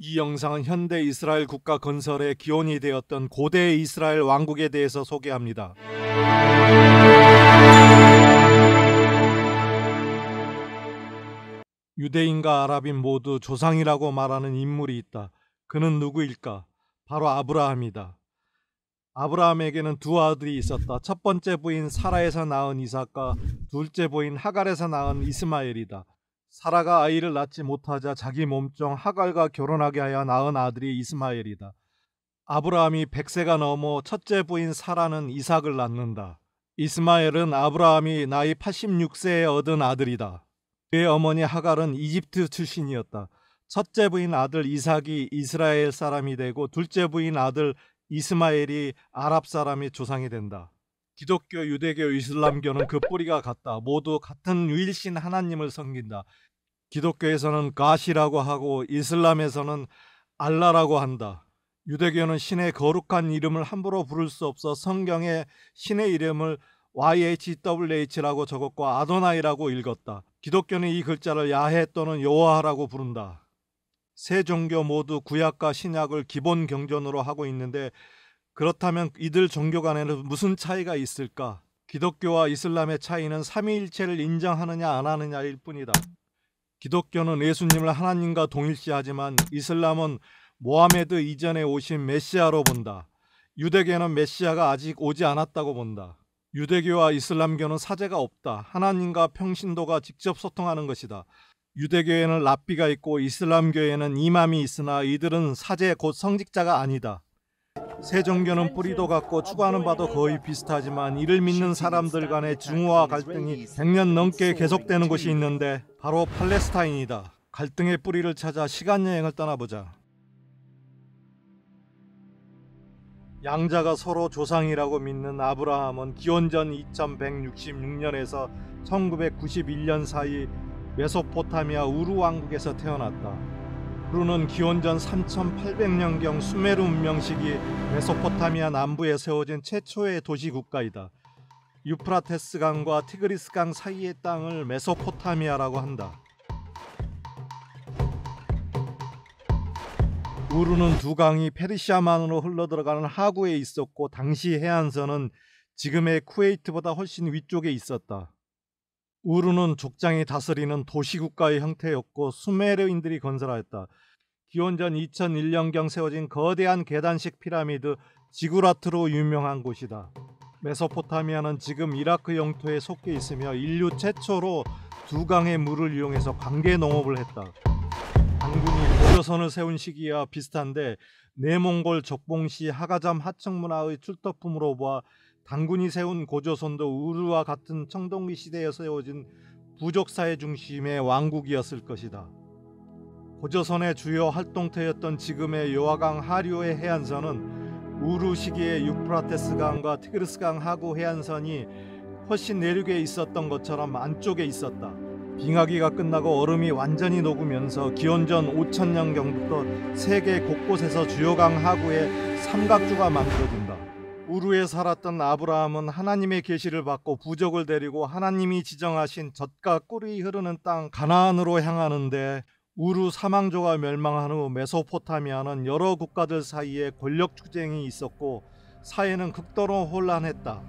이 영상은 현대 이스라엘 국가 건설의 기원이 되었던 고대 이스라엘 왕국에 대해서 소개합니다. 유대인과 아랍인 모두 조상이라고 말하는 인물이 있다. 그는 누구일까? 바로 아브라함이다. 아브라함에게는 두 아들이 있었다. 첫 번째 부인 사라에서 낳은 이삭과 둘째 부인 하갈에서 낳은 이스마엘이다. 사라가 아이를 낳지 못하자 자기 몸종 하갈과 결혼하게 하여 낳은 아들이 이스마엘이다. 아브라함이 100세가 넘어 첫째 부인 사라는 이삭을 낳는다. 이스마엘은 아브라함이 나이 86세에 얻은 아들이다. 그의 어머니 하갈은 이집트 출신이었다. 첫째 부인 아들 이삭이 이스라엘 사람이 되고 둘째 부인 아들 이스마엘이 아랍 사람이 조상이 된다. 기독교, 유대교, 이슬람교는 그 뿌리가 같다. 모두 같은 유일신 하나님을 섬긴다. 기독교에서는 가시라고 하고 이슬람에서는 알라라고 한다. 유대교는 신의 거룩한 이름을 함부로 부를 수 없어 성경에 신의 이름을 YHWH라고 적었고 아도나이라고 읽었다. 기독교는 이 글자를 야훼 또는 여호와라고 부른다. 세 종교 모두 구약과 신약을 기본 경전으로 하고 있는데 그렇다면 이들 종교 간에는 무슨 차이가 있을까? 기독교와 이슬람의 차이는 삼위일체를 인정하느냐 안 하느냐일 뿐이다. 기독교는 예수님을 하나님과 동일시하지만 이슬람은 모하메드 이전에 오신 메시아로 본다. 유대교는 메시아가 아직 오지 않았다고 본다. 유대교와 이슬람교는 사제가 없다. 하나님과 평신도가 직접 소통하는 것이다. 유대교에는 랍비가 있고 이슬람교에는 이맘이 있으나 이들은 사제 곧 성직자가 아니다. 세 종교는 뿌리도 같고 추구하는 바도 거의 비슷하지만 이를 믿는 사람들 간의 증오와 갈등이 100년 넘게 계속되는 곳이 있는데 바로 팔레스타인이다. 갈등의 뿌리를 찾아 시간여행을 떠나보자. 양자가 서로 조상이라고 믿는 아브라함은 기원전 2166년에서 1991년 사이 메소포타미아 우루 왕국에서 태어났다. 우루는 기원전 3800년경 수메르 문명 시기 메소포타미아 남부에 세워진 최초의 도시 국가이다. 유프라테스 강과 티그리스 강 사이의 땅을 메소포타미아라고 한다. 우루는 두 강이 페르시아만으로 흘러들어가는 하구에 있었고 당시 해안선은 지금의 쿠웨이트보다 훨씬 위쪽에 있었다. 우루는 족장이 다스리는 도시국가의 형태였고 수메르인들이 건설하였다. 기원전 2001년경 세워진 거대한 계단식 피라미드 지구라트로 유명한 곳이다. 메소포타미아는 지금 이라크 영토에 속해 있으며 인류 최초로 두 강의 물을 이용해서 관계 농업을 했다. 단군이 고조선을 세운 시기와 비슷한데 내몽골 적봉시 하가잠 하청문화의 출토품으로 보아 단군이 세운 고조선도 우루와 같은 청동기 시대에 세워진 부족사회 중심의 왕국이었을 것이다. 고조선의 주요 활동터였던 지금의 요하강 하류의 해안선은 우루 시기의 유프라테스 강과 티그리스 강 하구 해안선이 훨씬 내륙에 있었던 것처럼 안쪽에 있었다. 빙하기가 끝나고 얼음이 완전히 녹으면서 기원전 5000년경부터 세계 곳곳에서 주요 강 하구에 삼각주가 만들어진다. 우루에 살았던 아브라함은 하나님의 계시를 받고 부족을 데리고 하나님이 지정하신 젖과 꿀이 흐르는 땅 가나안으로 향하는데 우루 사망조가 멸망한 후 메소포타미아는 여러 국가들 사이에 권력 투쟁이 있었고 사회는 극도로 혼란했다.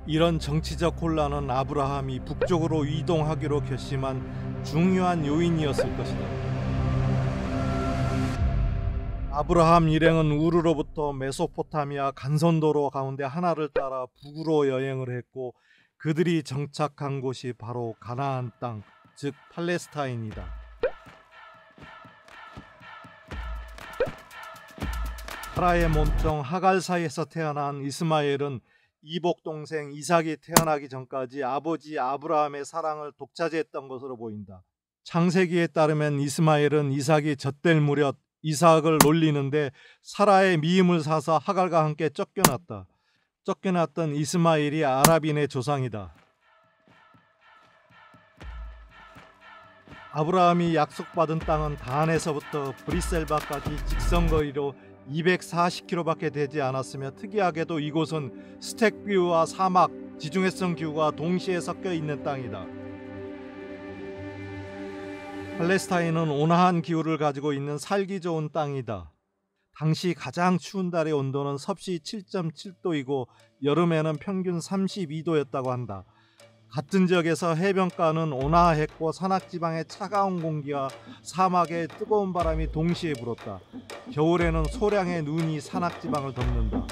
이런 정치적 혼란은 아브라함이 북쪽으로 이동하기로 결심한 중요한 요인이었을 것이다. 아브라함 일행은 우르로부터 메소포타미아 간선도로 가운데 하나를 따라 북으로 여행을 했고 그들이 정착한 곳이 바로 가나안 땅, 즉 팔레스타인이다. 사라의 몸종 하갈 사이에서 태어난 이스마엘은 이복 동생 이삭이 태어나기 전까지 아버지 아브라함의 사랑을 독차지했던 것으로 보인다. 창세기에 따르면 이스마엘은 이삭이 젖될 무렵 이삭을 놀리는데 사라의 미임을 사서 하갈과 함께 쫓겨났다. 쫓겨났던 이스마엘이 아랍인의 조상이다. 아브라함이 약속받은 땅은 단에서부터 브리셀바까지 직선거리로 240km밖에 되지 않았으며 특이하게도 이곳은 스택뷰와 사막, 지중해성 기후가 동시에 섞여 있는 땅이다. 팔레스타인은 온화한 기후를 가지고 있는 살기 좋은 땅이다. 당시 가장 추운 달의 온도는 섭씨 7.7도이고 여름에는 평균 32도였다고 한다. 같은 지역에서 해변가는 온화했고 산악지방의 차가운 공기와 사막의 뜨거운 바람이 동시에 불었다. 겨울에는 소량의 눈이 산악지방을 덮는다.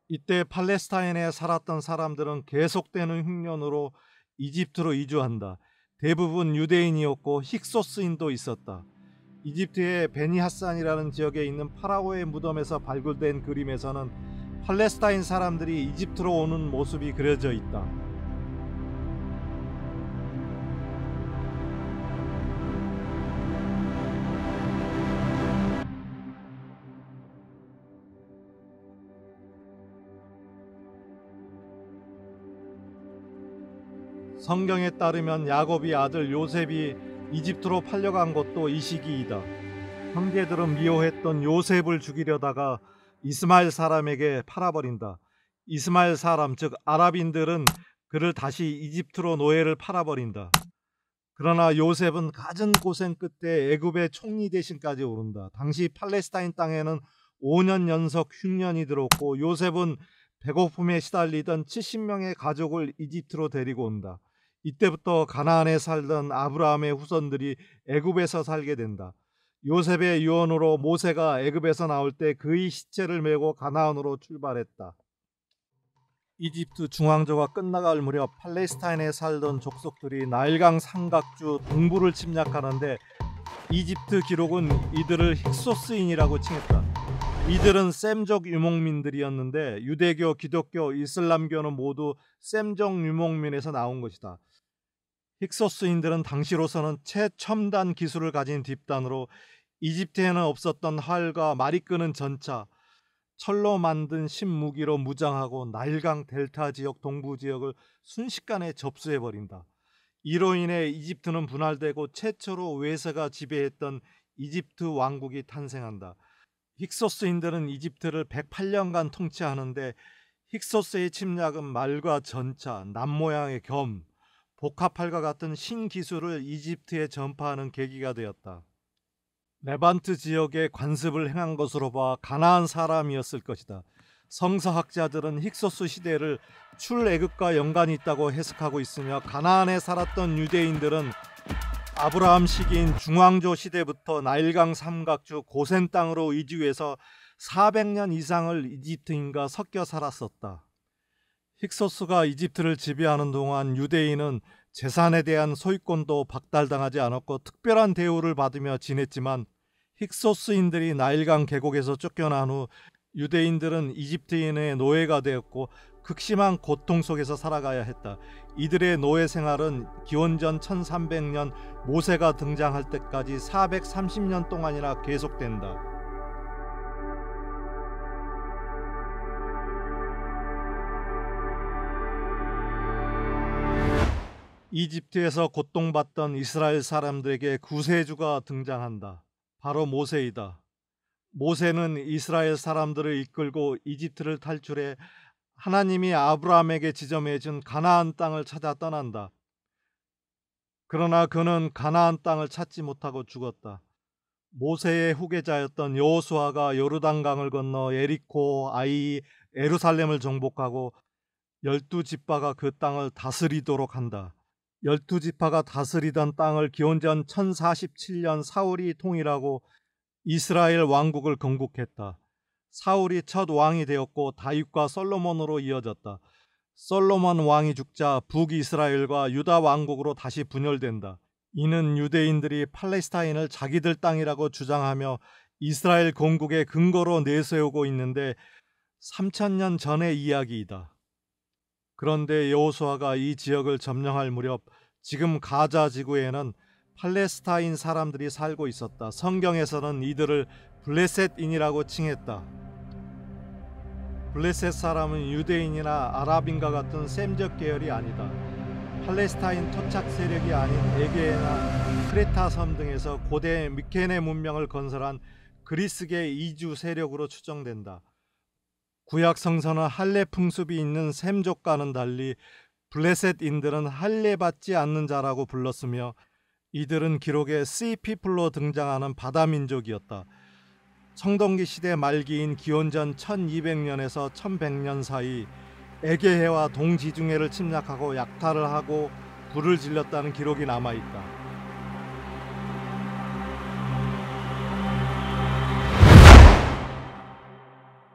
이때 팔레스타인에 살았던 사람들은 계속되는 흉년으로 이집트로 이주한다. 대부분 유대인이었고 힉소스인도 있었다. 이집트의 베니하산이라는 지역에 있는 파라오의 무덤에서 발굴된 그림에서는 팔레스타인 사람들이 이집트로 오는 모습이 그려져 있다. 성경에 따르면 야곱이 아들 요셉이 이집트로 팔려간 것도 이 시기이다. 형제들은 미워했던 요셉을 죽이려다가 이스마엘 사람에게 팔아버린다. 이스마엘 사람 즉 아랍인들은 그를 다시 이집트로 노예를 팔아버린다. 그러나 요셉은 갖은 고생 끝에 애굽의 총리 대신까지 오른다. 당시 팔레스타인 땅에는 5년 연속 흉년이 들었고 요셉은 배고픔에 시달리던 70명의 가족을 이집트로 데리고 온다. 이때부터 가나안에 살던 아브라함의 후손들이 애굽에서 살게 된다. 요셉의 유언으로 모세가 애굽에서 나올 때 그의 시체를 메고 가나안으로 출발했다. 이집트 중앙조가 끝나갈 무렵 팔레스타인에 살던 족속들이 나일강 삼각주 동부를 침략하는데 이집트 기록은 이들을 힉소스인이라고 칭했다. 이들은 셈족 유목민들이었는데 유대교, 기독교, 이슬람교는 모두 셈족 유목민에서 나온 것이다. 힉소스인들은 당시로서는 최첨단 기술을 가진 뒷단으로 이집트에는 없었던 활과 말이 끄는 전차, 철로 만든 신무기로 무장하고 나일강 델타 지역 동부 지역을 순식간에 접수해버린다. 이로 인해 이집트는 분할되고 최초로 외세가 지배했던 이집트 왕국이 탄생한다. 힉소스인들은 이집트를 108년간 통치하는데 힉소스의 침략은 말과 전차, 남모양의 겸, 복합활과 같은 신기술을 이집트에 전파하는 계기가 되었다. 레반트 지역에 관습을 행한 것으로 봐 가나안 사람이었을 것이다. 성서학자들은 힉소스 시대를 출애굽과 연관이 있다고 해석하고 있으며 가나안에 살았던 유대인들은 아브라함 시기인 중왕조 시대부터 나일강 삼각주 고센 땅으로 이주해서 400년 이상을 이집트인과 섞여 살았었다. 힉소스가 이집트를 지배하는 동안 유대인은 재산에 대한 소유권도 박탈당하지 않았고 특별한 대우를 받으며 지냈지만 힉소스인들이 나일강 계곡에서 쫓겨난 후 유대인들은 이집트인의 노예가 되었고 극심한 고통 속에서 살아가야 했다. 이들의 노예 생활은 기원전 1300년 모세가 등장할 때까지 430년 동안이나 계속된다. 이집트에서 고통받던 이스라엘 사람들에게 구세주가 등장한다. 바로 모세이다. 모세는 이스라엘 사람들을 이끌고 이집트를 탈출해 하나님이 아브라함에게 지정해 준 가나안 땅을 찾아 떠난다. 그러나 그는 가나안 땅을 찾지 못하고 죽었다. 모세의 후계자였던 여호수아가 요르단강을 건너 예리코, 아이, 예루살렘을 정복하고 12지파가 그 땅을 다스리도록 한다. 12지파가 다스리던 땅을 기원전 1047년 사울이 통일하고 이스라엘 왕국을 건국했다. 사울이 첫 왕이 되었고 다윗과 솔로몬으로 이어졌다. 솔로몬 왕이 죽자 북이스라엘과 유다 왕국으로 다시 분열된다. 이는 유대인들이 팔레스타인을 자기들 땅이라고 주장하며 이스라엘 건국의 근거로 내세우고 있는데 3000년 전의 이야기이다. 그런데 여호수아가 이 지역을 점령할 무렵 지금 가자 지구에는 팔레스타인 사람들이 살고 있었다. 성경에서는 이들을 블레셋인이라고 칭했다. 블레셋 사람은 유대인이나 아랍인과 같은 셈적 계열이 아니다. 팔레스타인 토착 세력이 아닌 에게나 크레타 섬 등에서 고대 미케네 문명을 건설한 그리스계 이주 세력으로 추정된다. 구약 성서는 할례 풍습이 있는 셈족과는 달리 블레셋인들은 할례받지 않는 자라고 불렀으며 이들은 기록에 씨피플로 등장하는 바다민족이었다. 청동기 시대 말기인 기원전 1200년에서 1100년 사이 에게해와 동지중해를 침략하고 약탈을 하고 불을 질렀다는 기록이 남아있다.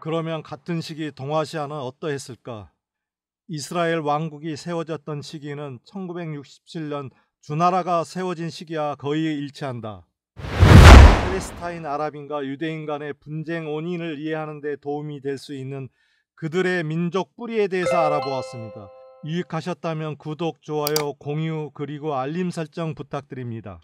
그러면 같은 시기 동아시아는 어떠했을까? 이스라엘 왕국이 세워졌던 시기는 1967년 주나라가 세워진 시기와 거의 일치한다. 팔레스타인 아랍인과 유대인 간의 분쟁 원인을 이해하는 데 도움이 될 수 있는 그들의 민족 뿌리에 대해서 알아보았습니다. 유익하셨다면 구독, 좋아요, 공유 그리고 알림 설정 부탁드립니다.